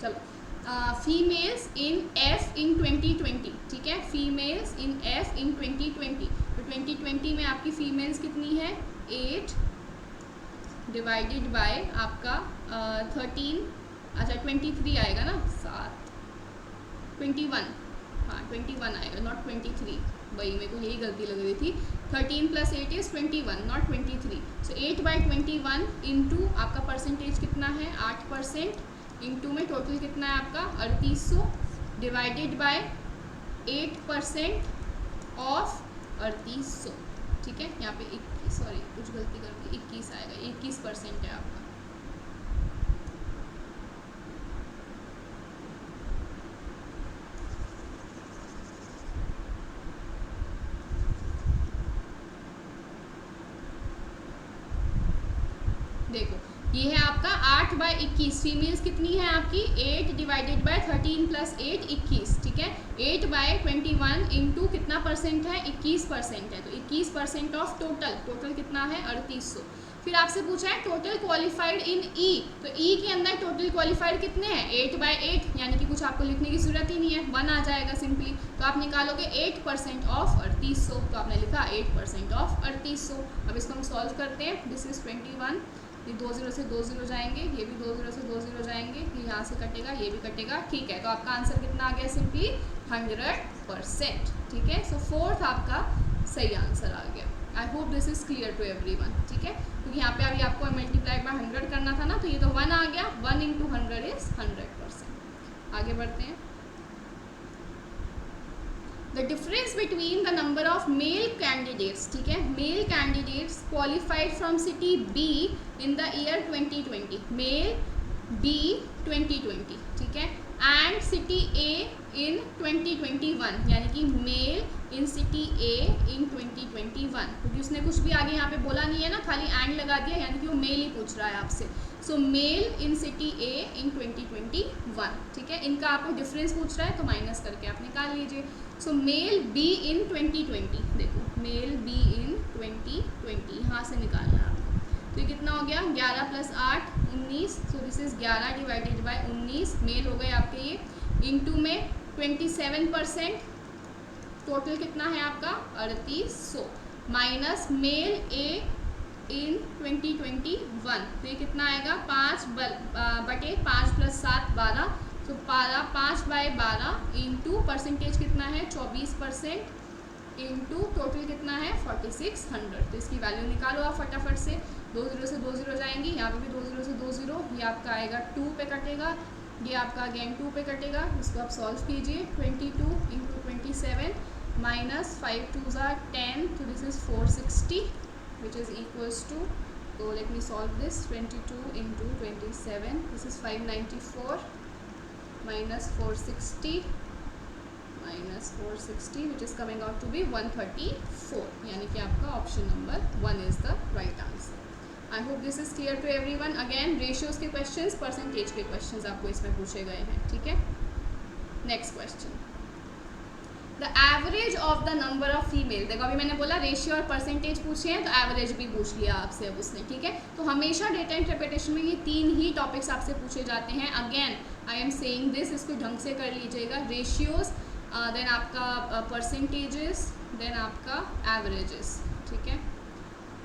चलो, फीमेल्स इन एफ इन 2020, ठीक है, फीमेल्स इन एफ इन 2020, तो 2020 में आपकी फीमेल्स कितनी है 8 डिवाइडेड बाय आपका 13, अच्छा 23 आएगा ना, 7 21, हाँ 21 आएगा, नॉट 23, वही मेरे को यही गलती लग रही थी, 13 + 8 इज़ 21 नॉट 23। सो 8/21 इंटू आपका परसेंटेज कितना है 8%, इंटू में टोटल कितना है आपका 3800 डिवाइडेड बाय 8% ऑफ 3800, ठीक है। यहाँ पे 21, सॉरी कुछ गलती कर दी, 21 आएगा, 21% है आपका। देखो ये है आपका 8/21, फीमेल्स कितनी है आपकी 8 डिवाइडेड बाय 13 + 8 21, ठीक है। 8/21 इंटू कितना परसेंट है 21% है, तो 21% ऑफ टोटल, टोटल कितना है 3800। फिर आपसे पूछा है टोटल क्वालिफाइड इन ई, तो ई के अंदर टोटल क्वालिफाइड कितने हैं 8/8, यानी कि कुछ आपको लिखने की जरूरत ही नहीं है, 1 आ जाएगा सिंपली। तो आप निकालोगे 8% ऑफ 3800, तो आपने लिखा 8% ऑफ 3800। अब इसको हम सॉल्व करते हैं। दिस इज 21, ये 2 0 से 2 0 जाएंगे, ये भी 2 0 से 2 0 जाएंगे, ये यहाँ से कटेगा, ये भी कटेगा, ठीक है। तो आपका आंसर कितना आ गया सिंपली 100%, ठीक है। सो फोर्थ आपका सही आंसर आ गया। I hope this is clear to everyone, ठीक है। क्योंकि यहाँ पे अभी आपको मल्टीप्लाई बाय 100 करना था ना, तो ये तो 1 आ गया, 1 × 100 इज 100%। आगे बढ़ते हैं। The difference between the number of male candidates, ठीक है, male candidates qualified from city B in the year 2020, male B 2020, ठीक है, एंड सिटी ए इन 2021, यानी कि mail in city A in 2021, क्योंकि उसने कुछ भी आगे यहाँ पे बोला नहीं है ना, खाली एंड लगा दिया, यानी कि वो मेल ही पूछ रहा है आपसे। सो mail in city A in 2021, ठीक है। इनका आपको डिफरेंस पूछ रहा है, तो माइनस करके आप निकाल लीजिए। सो मेल बी इन 2020, देखो मेल बी इन 2020 यहाँ से निकालना है आपको, तो ये कितना हो गया 11 + 8 19, so this is 11 divided by 19, male हो गए आपके ये, इनटू में 27%, टोटल कितना है आपका 3800, माइनस मेल ए इन 2021, तो ये कितना आएगा 5/5 + 7 12, तो 5/12 इंटू परसेंटेज कितना है 24%, इंटू टोटल कितना है 4600। तो इसकी वैल्यू निकालो आप फटाफट से, 2 0 से 2 0 जाएंगी, यहाँ पे भी 2 0 से 2 0, ये आपका आएगा 2 पे कटेगा, ये आपका अगेन 2 पे कटेगा, इसको आप सॉल्व कीजिए। 22 × 27 माइनस 5 2s are 10, तो this is 460 which is equals to, so let me solve this, 22 × 27, this is 594 minus 460 minus 460 which is coming out to be 134, यानी कि आपका option number 1 is the right answer। I hope this is clear to everyone. Again ratios के questions, percentage के questions आपको इसमें पूछे गए हैं, ठीक है। Next question, the average of the number of female, देखो अभी मैंने बोला रेशियो और परसेंटेज पूछे हैं, तो एवरेज भी पूछ लिया आपसे अब उसने, ठीक है। तो हमेशा डेटा इंटरप्रिटेशन में ये 3 ही टॉपिक्स आपसे पूछे जाते हैं। Again I am saying this, इसको ढंग से कर लीजिएगा, रेशियोज, देन आपका परसेंटेजेस, देन आपका एवरेजेस, ठीक है।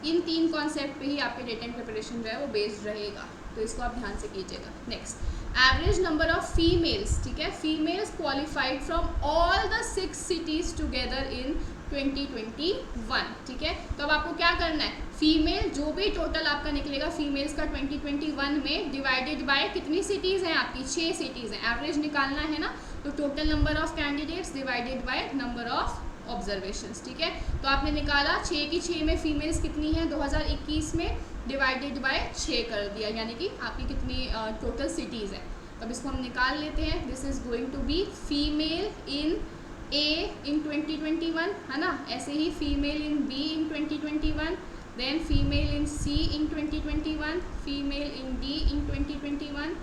इन 3 कॉन्सेप्ट पे ही आपके डेटा इंटरप्रिटेशन जो है वो बेस्ड रहेगा, तो इसको आप ध्यान से कीजिएगा। Next, average number of females, ठीक है, females qualified from all the 6 cities together in 2021, ठीक है। तो अब आपको क्या करना है, फीमेल जो भी टोटल आपका निकलेगा फीमेल्स का 2021 में, डिवाइडेड बाय कितनी सिटीज़ हैं आपकी, 6 सिटीज़ हैं, एवरेज निकालना है ना, तो total number of candidates divided by number of observations, ठीक है। तो आपने निकाला 6 की 6 में फीमेल्स कितनी है 2021 में, डिवाइडेड बाय 6 कर दिया, यानी कि आपकी कितनी टोटल सिटीज़ है। अब इसको हम निकाल लेते हैं। This is going to be female in A in 2021, है ना, ऐसे ही female in B in 2021, then female in C in 2021, female in D in 2021,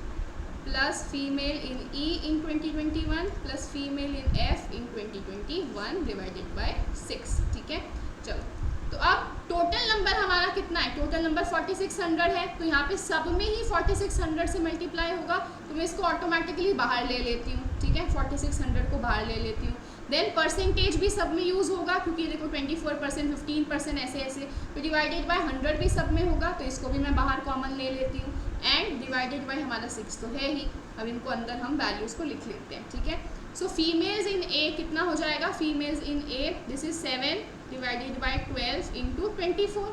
plus female in E in 2021, plus female in F in 2021 divided by 6, ठीक है। चलो, तो अब total number हमारा कितना है, टोटल नंबर 4600 है, तो यहाँ पे सब में ही 4600 से मल्टीप्लाई होगा, तो मैं इसको ऑटोमेटिकली बाहर ले लेती हूँ, ठीक है, 4600 को बाहर ले लेती हूँ। देन परसेंटेज भी सब में यूज़ होगा, क्योंकि देखो 24%, 15% ऐसे ऐसे, तो डिवाइडेड बाय 100 भी सब में होगा, तो इसको भी मैं बाहर कॉमन ले लेती हूँ, एंड डिवाइडेड बाय हमारा 6 तो है ही। अब इनको अंदर हम वैल्यूज़ को लिख लेते हैं, ठीक है। सो फीमेल्स इन ए कितना हो जाएगा, females in A this is 7 divided by 12 into 24,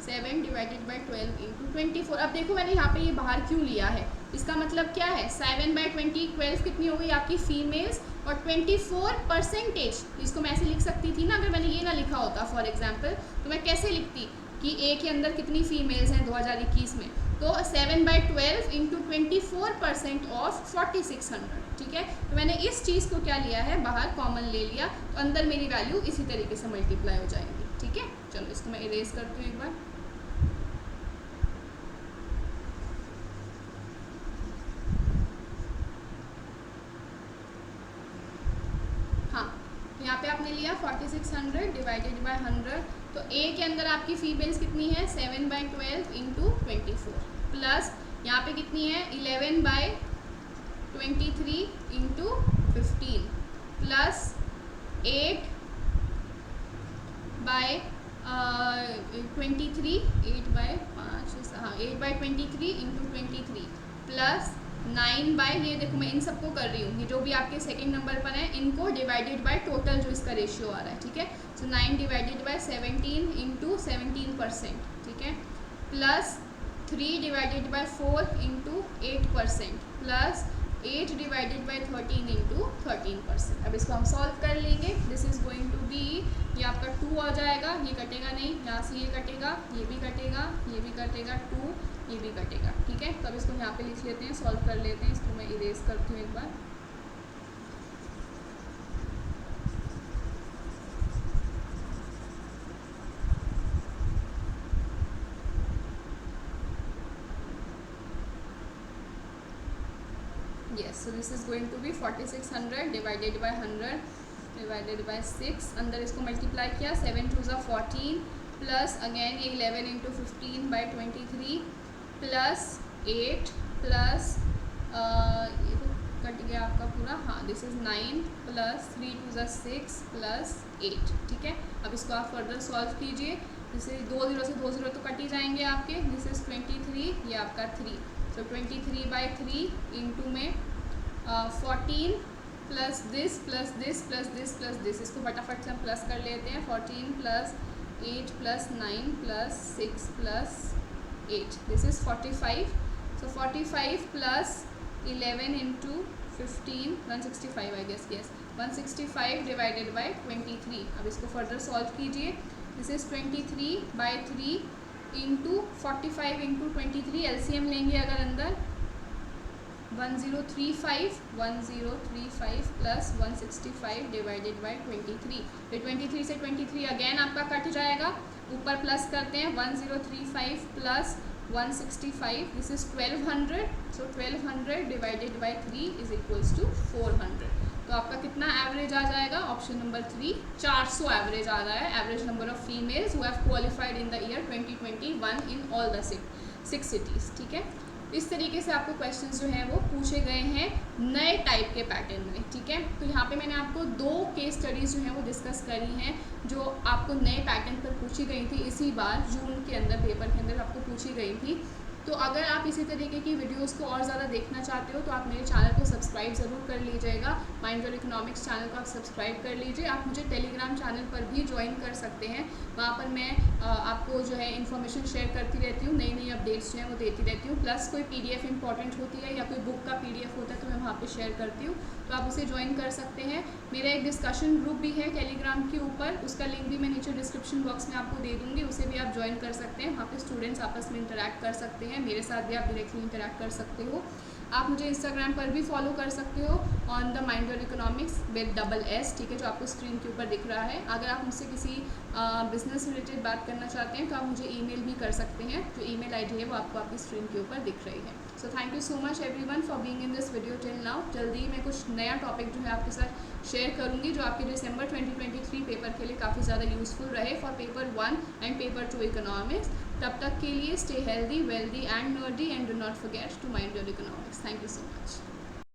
7 divided by 12 into 24। अब देखो मैंने यहाँ पे ये बाहर क्यों लिया है, इसका मतलब क्या है, 7/20 12 कितनी हो गई आपकी फीमेल्स, और 24%, इसको मैं ऐसे लिख सकती थी ना, अगर मैंने ये ना लिखा होता फॉर एग्जांपल, तो मैं कैसे लिखती कि ए के अंदर कितनी फीमेल्स हैं 2021 में, तो 7/12 इंटू 24% ऑफ 4600, ठीक है। तो मैंने इस चीज़ को क्या लिया है, बाहर कॉमन ले लिया, तो अंदर मेरी वैल्यू इसी तरीके से मल्टीप्लाई हो जाएंगी, ठीक है। चलो इसको मैं इरेज करती हूँ एक बार। यहाँ पे आपने लिया 4600 डिवाइडेड बाय 100, तो ए के अंदर आपकी फीमेल्स कितनी है 7/12 इंटू 24, प्लस यहाँ पे कितनी है 11/23 इंटू 15, प्लस 8/23 8/23 इंटू 23, प्लस 9 ये देखो मैं इन सबको कर रही हूँ, ये जो भी आपके सेकंड नंबर पर है इनको डिवाइडेड बाय टोटल जो इसका रेशियो आ रहा है, ठीक है। सो 9 डिवाइडेड बाय 17 इंटू 17%, ठीक है, plus 3 divided by 4 into 8%, plus 8 divided by 13 into 13%। अब इसको हम सॉल्व कर लेंगे। This is going to be, ये आपका 2 आ जाएगा, ये कटेगा नहीं, यहाँ से ये कटेगा, ये भी कटेगा, ये भी कटेगा, 2 ये भी कटेगा, ठीक है। तो अब इसको यहाँ पे लिख लेते हैं, सॉल्व कर लेते हैं। इसको मैं इरेज करती हूँ एक बार। yes, so this is going to be 4600 divided by 100 divided by 6, अंदर इसको मल्टीप्लाई किया, 7 2 ज़ा 14, प्लस अगेन ये 11 इंटू 15/23, प्लस 8, प्लस ये तो कट गया आपका पूरा, हाँ दिस इज़ 9, प्लस 3 2 ज़ा 6, प्लस 8, ठीक है। अब इसको आप फर्दर सॉल्व कीजिए, जैसे 2 0 से 2 0 तो कट ही जाएंगे आपके, दिस इज़ 23, ये आपका 3, तो 23/3 इंटू में 14 plus this plus this plus this plus this, इसको फटाफट से हम प्लस कर लेते हैं। 14 plus 8 plus 9 plus 6 plus 8, this is 45। So 45 plus 11 into 15 165 I guess, yes 165 divided by 23। अब इसको फर्दर सॉल्व कीजिए, this is 23/3 into 45 into 23, LCM लेंगे अगर अंदर 1035 प्लस 165 डिवाइडेड बाय 23। फिर 23 से 23 अगेन आपका कट जाएगा, ऊपर प्लस करते हैं, 1035 plus 165, this is 1200। So 1200 divided by 3 is equals to 400। तो आपका कितना एवरेज आ जाएगा, ऑप्शन नंबर 3 400 एवरेज आ रहा है, average number of females who have qualified in the year 2021 in all the 6 cities, ठीक है। इस तरीके से आपको क्वेश्चंस जो हैं वो पूछे गए हैं नए टाइप के पैटर्न में, ठीक है। तो यहाँ पे मैंने आपको 2 केस स्टडीज़ जो हैं वो डिस्कस करी हैं, जो आपको नए पैटर्न पर पूछी गई थी इसी बार जून के अंदर, पेपर के अंदर आपको पूछी गई थी। तो अगर आप इसी तरीके की वीडियोस को और ज़्यादा देखना चाहते हो तो आप मेरे चैनल को सब्सक्राइब ज़रूर कर लीजिएगा। माइंड योर इकोनॉमिक्स चैनल को आप सब्सक्राइब कर लीजिए। आप मुझे टेलीग्राम चैनल पर भी ज्वाइन कर सकते हैं, वहाँ पर मैं आपको जो है इन्फॉर्मेशन शेयर करती रहती हूँ, नई नई अपडेट्स जो हैं वो देती रहती हूँ। प्लस कोई PDF इंपॉर्टेंट होती है या कोई बुक का PDF होता है तो मैं वहाँ पर शेयर करती हूँ, तो आप उसे ज्वाइन कर सकते हैं। मेरा एक डिस्कशन ग्रुप भी है टेलीग्राम के ऊपर, उसका लिंक भी मैं नीचे डिस्क्रिप्शन बॉक्स में आपको दे दूँगी, उसे भी आप ज्वाइन कर सकते हैं। वहाँ पे स्टूडेंट्स आपस में इंटरेक्ट कर सकते हैं, मेरे साथ भी आप डायरेक्टली इंटरेक्ट कर सकते हो। आप मुझे इंस्टाग्राम पर भी फॉलो कर सकते हो on the mind your economics with $S, ठीक है, जो आपको स्क्रीन के ऊपर दिख रहा है। अगर आप मुझसे किसी बिजनेस रिलेटेड बात करना चाहते हैं तो आप मुझे ईमेल भी कर सकते हैं, जो ईमेल आईडी है वो आपको आपकी स्क्रीन के ऊपर दिख रही है। So thank you so much everyone for being in this video till now. जल्दी ही मैं कुछ नया टॉपिक जो है आपके साथ शेयर करूंगी, जो आपके दिसंबर 2023 पेपर के लिए काफ़ी ज़्यादा यूज़फुल रहे for paper 1 and paper 2 economics. तब तक के लिए stay healthy, wealthy and nerdy and do not forget to mind your economics. Thank you so much.